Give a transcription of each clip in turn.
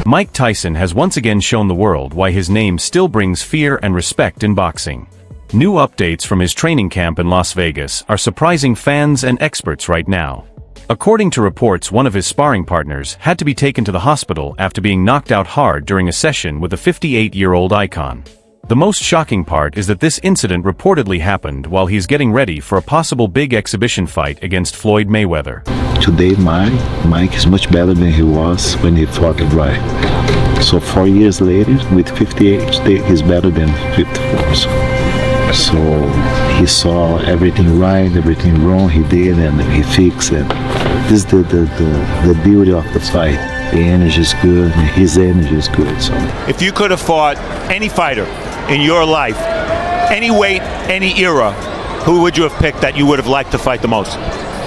Mike Tyson has once again shown the world why his name still brings fear and respect in boxing. New updates from his training camp in Las Vegas are surprising fans and experts right now. According to reports, one of his sparring partners had to be taken to the hospital after being knocked out hard during a session with a 58-year-old icon. The most shocking part is that this incident reportedly happened while he's getting ready for a possible big exhibition fight against Floyd Mayweather. Today, Mike is much better than he was when he fought at right. So 4 years later, with 58, today he's better than 54. So he saw everything right, everything wrong he did, and he fixed it. This is the beauty of the fight. The energy is good, and his energy is good. So, if you could have fought any fighter in your life, any weight, any era, who would you have picked that you would have liked to fight the most?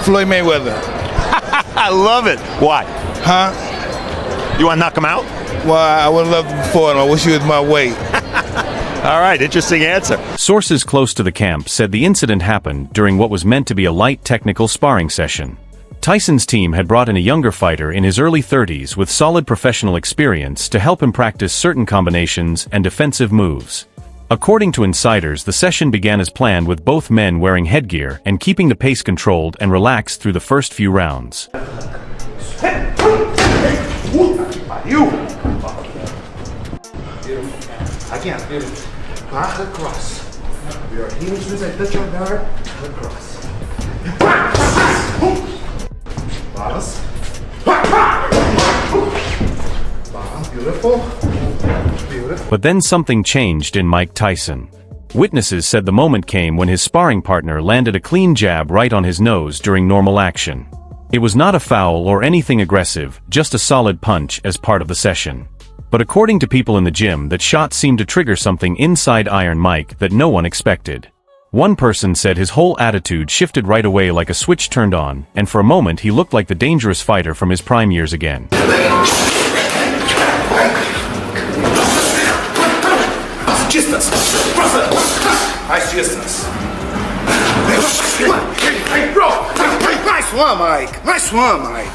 Floyd Mayweather. I love it. Why? Huh? You want to knock him out? Well, I would love to before him. I wish he was my weight. All right, interesting answer. Sources close to the camp said the incident happened during what was meant to be a light technical sparring session. Tyson's team had brought in a younger fighter in his early 30s with solid professional experience to help him practice certain combinations and defensive moves. According to insiders, the session began as planned with both men wearing headgear and keeping the pace controlled and relaxed through the first few rounds. Again, back across. Your heels as I touch your guard, across. Balance. Beautiful. Beautiful. But then something changed in Mike Tyson. Witnesses said the moment came when his sparring partner landed a clean jab right on his nose during normal action. It was not a foul or anything aggressive, just a solid punch as part of the session. But according to people in the gym, that shot seemed to trigger something inside Iron Mike that no one expected. One person said his whole attitude shifted right away like a switch turned on, and for a moment he looked like the dangerous fighter from his prime years again. Nice one, Mike. Nice one, Mike. Nice one, Mike.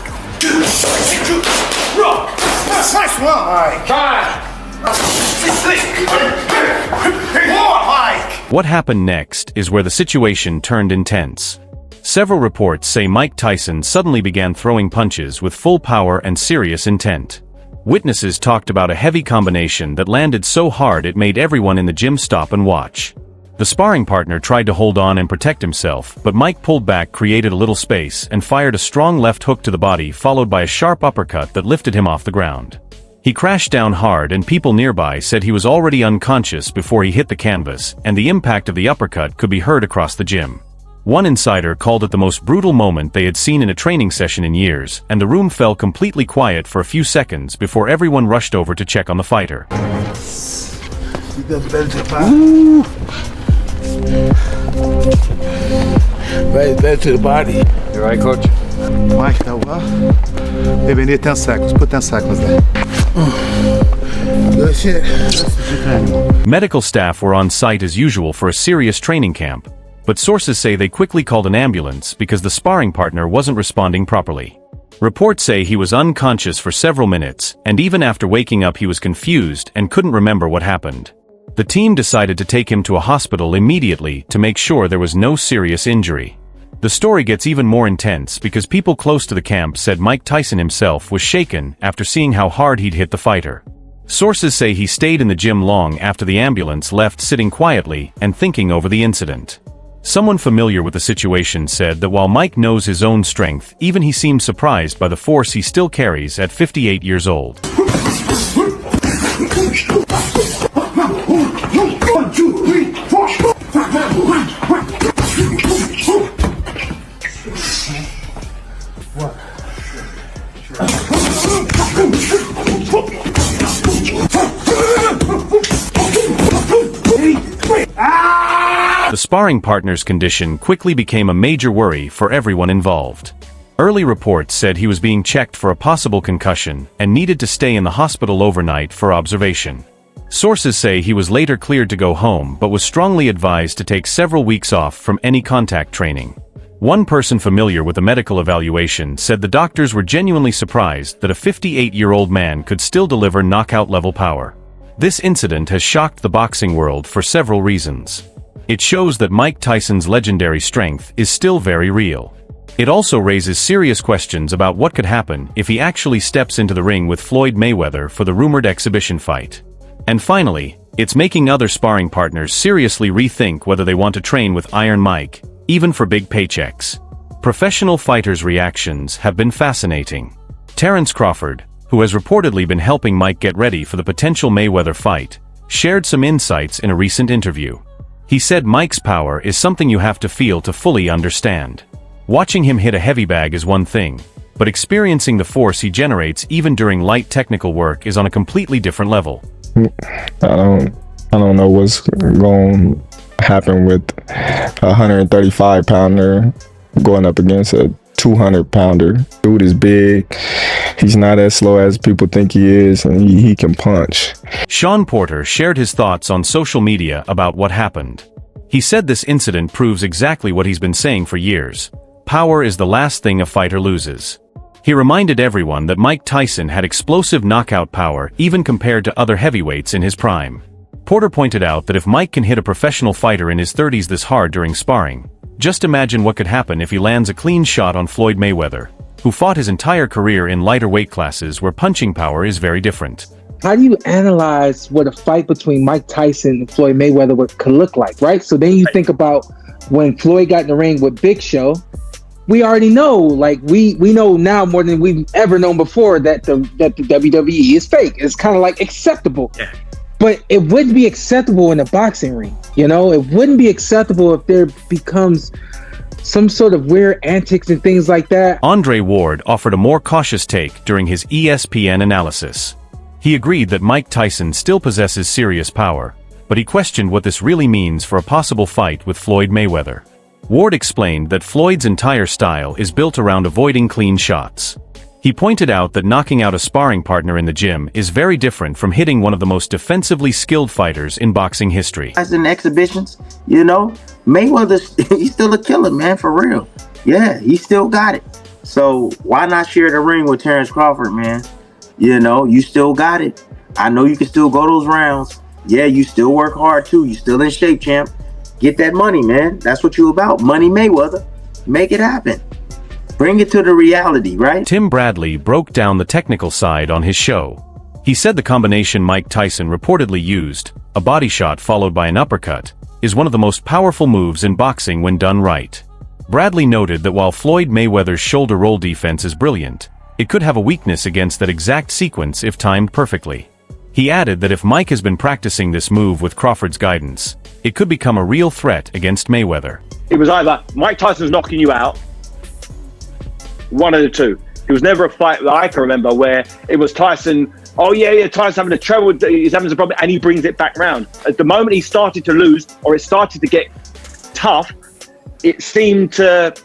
What happened next is where the situation turned intense. Several reports say Mike Tyson suddenly began throwing punches with full power and serious intent. Witnesses talked about a heavy combination that landed so hard it made everyone in the gym stop and watch. The sparring partner tried to hold on and protect himself, but Mike pulled back, created a little space, and fired a strong left hook to the body, followed by a sharp uppercut that lifted him off the ground. He crashed down hard, and people nearby said he was already unconscious before he hit the canvas, and the impact of the uppercut could be heard across the gym. One insider called it the most brutal moment they had seen in a training session in years, and the room fell completely quiet for a few seconds before everyone rushed over to check on the fighter. Better to the body. You're right, coach. Mike, that well? Maybe need 10 seconds. Put 10 seconds there. Shit. Medical staff were on site as usual for a serious training camp, but sources say they quickly called an ambulance because the sparring partner wasn't responding properly. Reports say he was unconscious for several minutes, and even after waking up he was confused and couldn't remember what happened. The team decided to take him to a hospital immediately to make sure there was no serious injury. The story gets even more intense because people close to the camp said Mike Tyson himself was shaken after seeing how hard he'd hit the fighter. Sources say he stayed in the gym long after the ambulance left, sitting quietly and thinking over the incident. Someone familiar with the situation said that while Mike knows his own strength, even he seems surprised by the force he still carries at 58 years old. The sparring partner's condition quickly became a major worry for everyone involved. Early reports said he was being checked for a possible concussion and needed to stay in the hospital overnight for observation. Sources say he was later cleared to go home but was strongly advised to take several weeks off from any contact training. One person familiar with the medical evaluation said the doctors were genuinely surprised that a 58-year-old man could still deliver knockout-level power. This incident has shocked the boxing world for several reasons. It shows that Mike Tyson's legendary strength is still very real. It also raises serious questions about what could happen if he actually steps into the ring with Floyd Mayweather for the rumored exhibition fight. And finally, it's making other sparring partners seriously rethink whether they want to train with Iron Mike, even for big paychecks. Professional fighters' reactions have been fascinating. Terence Crawford, who has reportedly been helping Mike get ready for the potential Mayweather fight, shared some insights in a recent interview. He said Mike's power is something you have to feel to fully understand. Watching him hit a heavy bag is one thing, but experiencing the force he generates even during light technical work is on a completely different level. I don't know what's going to happen with a 135-pounder going up against a 200-pounder. Dude is big. He's not as slow as people think he is, and he can punch. Sean Porter shared his thoughts on social media about what happened. He said this incident proves exactly what he's been saying for years. Power is the last thing a fighter loses. He reminded everyone that Mike Tyson had explosive knockout power even compared to other heavyweights in his prime. Porter pointed out that if Mike can hit a professional fighter in his 30s this hard during sparring, just imagine what could happen if he lands a clean shot on Floyd Mayweather, who fought his entire career in lighter weight classes where punching power is very different. How do you analyze what a fight between Mike Tyson and Floyd Mayweather could look like, right? So then you think about when Floyd got in the ring with Big Show. We already know, like we know now more than we've ever known before that the WWE is fake. It's kind of like acceptable. Yeah. But it wouldn't be acceptable in a boxing ring. You know, it wouldn't be acceptable if there becomes some sort of weird antics and things like that. Andre Ward offered a more cautious take during his ESPN analysis. He agreed that Mike Tyson still possesses serious power, but he questioned what this really means for a possible fight with Floyd Mayweather. Ward explained that Floyd's entire style is built around avoiding clean shots. He pointed out that knocking out a sparring partner in the gym is very different from hitting one of the most defensively skilled fighters in boxing history. As in exhibitions, you know, Mayweather's he's still a killer, man, for real. Yeah, he still got it. So why not share the ring with Terence Crawford, man? You know, you still got it. I know you can still go those rounds. Yeah, you still work hard too. You still in shape, champ. Get that money, man. That's what you about. Money, Mayweather. Make it happen. Bring it to the reality, right? Tim Bradley broke down the technical side on his show. He said the combination Mike Tyson reportedly used, a body shot followed by an uppercut, is one of the most powerful moves in boxing when done right. Bradley noted that while Floyd Mayweather's shoulder roll defense is brilliant, it could have a weakness against that exact sequence if timed perfectly. He added that if Mike has been practicing this move with Crawford's guidance, it could become a real threat against Mayweather. It was either Mike Tyson's knocking you out, one of the two. It was never a fight that I can remember where it was Tyson, Tyson's having a trouble, he's having a problem, and he brings it back round. At the moment he started to lose, or it started to get tough, it seemed to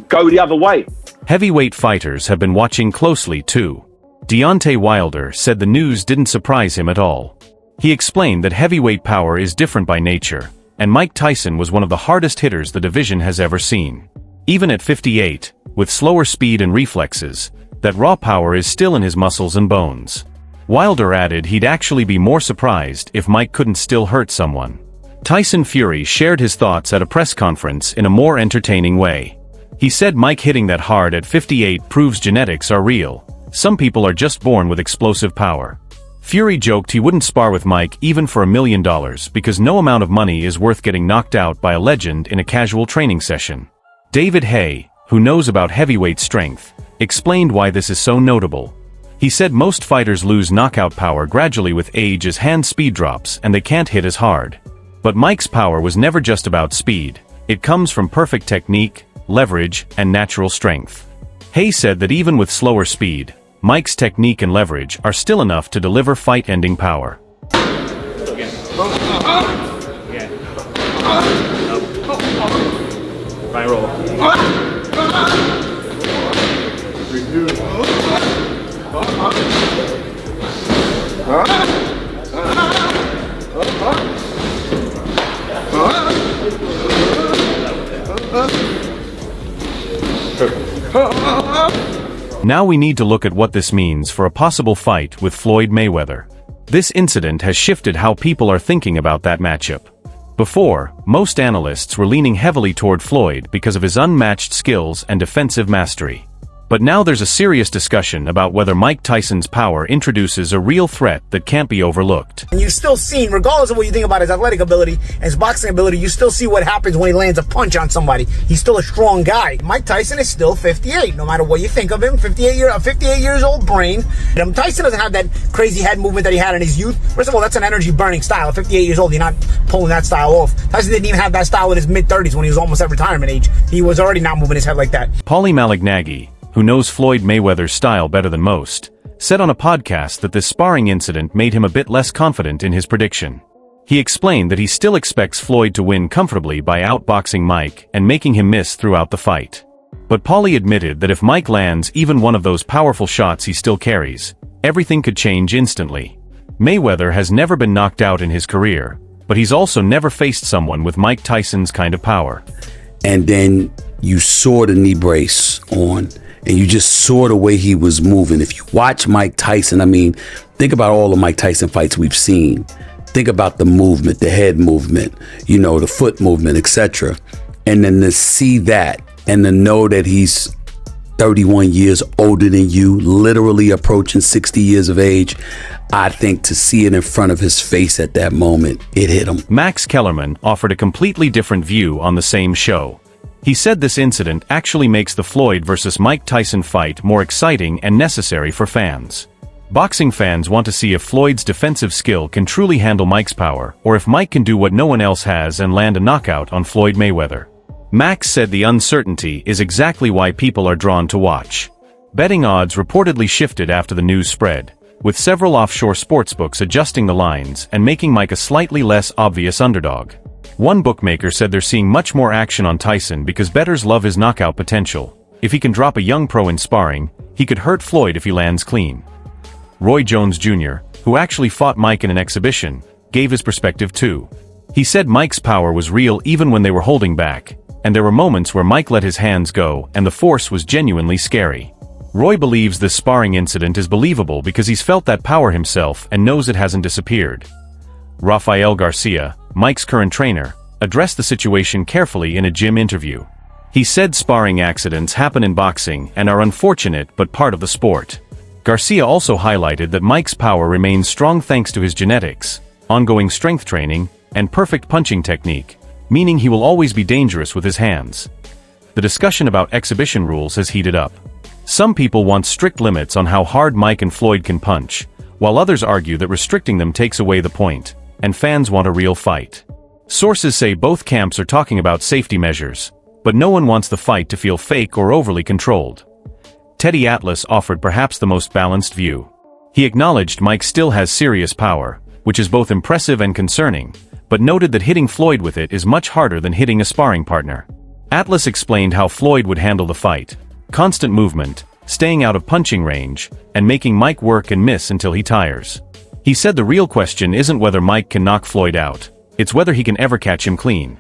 go the other way. Heavyweight fighters have been watching closely too. Deontay Wilder said the news didn't surprise him at all. He explained that heavyweight power is different by nature, and Mike Tyson was one of the hardest hitters the division has ever seen. Even at 58, with slower speed and reflexes, that raw power is still in his muscles and bones. Wilder added he'd actually be more surprised if Mike couldn't still hurt someone. Tyson Fury shared his thoughts at a press conference in a more entertaining way. He said Mike hitting that hard at 58 proves genetics are real. Some people are just born with explosive power. Fury joked he wouldn't spar with Mike even for $1 million because no amount of money is worth getting knocked out by a legend in a casual training session. David Haye, who knows about heavyweight strength, explained why this is so notable. He said most fighters lose knockout power gradually with age as hand speed drops and they can't hit as hard. But Mike's power was never just about speed. It comes from perfect technique, leverage, and natural strength. Haye said that even with slower speed, Mike's technique and leverage are still enough to deliver fight-ending power. Right roll. Now we need to look at what this means for a possible fight with Floyd Mayweather. This incident has shifted how people are thinking about that matchup. Before, most analysts were leaning heavily toward Floyd because of his unmatched skills and defensive mastery. But now there's a serious discussion about whether Mike Tyson's power introduces a real threat that can't be overlooked. And you've still seen, regardless of what you think about his athletic ability and his boxing ability, you still see what happens when he lands a punch on somebody. He's still a strong guy. Mike Tyson is still 58, no matter what you think of him. 58 years old brain. Tyson doesn't have that crazy head movement that he had in his youth. First of all, that's an energy-burning style. At 58 years old, you're not pulling that style off. Tyson didn't even have that style in his mid-30s when he was almost at retirement age. He was already not moving his head like that. Paulie Malignaggi, who knows Floyd Mayweather's style better than most, said on a podcast that this sparring incident made him a bit less confident in his prediction. He explained that he still expects Floyd to win comfortably by outboxing Mike and making him miss throughout the fight. But Paulie admitted that if Mike lands even one of those powerful shots he still carries, everything could change instantly. Mayweather has never been knocked out in his career, but he's also never faced someone with Mike Tyson's kind of power. And then you saw the knee brace on, and you just saw the way he was moving. If you watch Mike Tyson, I mean, think about all the Mike Tyson fights we've seen. Think about the movement, the head movement, you know, the foot movement, etc. And then to see that and to know that he's 31 years older than you, literally approaching 60 years of age, I think to see it in front of his face at that moment, it hit him. Max Kellerman offered a completely different view on the same show. He said this incident actually makes the Floyd versus Mike Tyson fight more exciting and necessary for fans. Boxing fans want to see if Floyd's defensive skill can truly handle Mike's power, or if Mike can do what no one else has and land a knockout on Floyd Mayweather. Max said the uncertainty is exactly why people are drawn to watch. Betting odds reportedly shifted after the news spread, with several offshore sportsbooks adjusting the lines and making Mike a slightly less obvious underdog. One bookmaker said they're seeing much more action on Tyson because bettors love his knockout potential. If he can drop a young pro in sparring, he could hurt Floyd if he lands clean. Roy Jones Jr., who actually fought Mike in an exhibition, gave his perspective too. He said Mike's power was real even when they were holding back, and there were moments where Mike let his hands go and the force was genuinely scary. Roy believes this sparring incident is believable because he's felt that power himself and knows it hasn't disappeared. Rafael Garcia, Mike's current trainer, addressed the situation carefully in a gym interview. He said sparring accidents happen in boxing and are unfortunate but part of the sport. Garcia also highlighted that Mike's power remains strong thanks to his genetics, ongoing strength training, and perfect punching technique, meaning he will always be dangerous with his hands. The discussion about exhibition rules has heated up. Some people want strict limits on how hard Mike and Floyd can punch, while others argue that restricting them takes away the point, and fans want a real fight. Sources say both camps are talking about safety measures, but no one wants the fight to feel fake or overly controlled. Teddy Atlas offered perhaps the most balanced view. He acknowledged Mike still has serious power, which is both impressive and concerning, but noted that hitting Floyd with it is much harder than hitting a sparring partner. Atlas explained how Floyd would handle the fight: constant movement, staying out of punching range, and making Mike work and miss until he tires. He said the real question isn't whether Mike can knock Floyd out, it's whether he can ever catch him clean.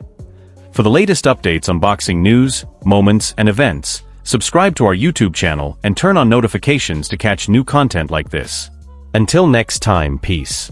For the latest updates on boxing news, moments, and events, subscribe to our YouTube channel and turn on notifications to catch new content like this. Until next time, peace.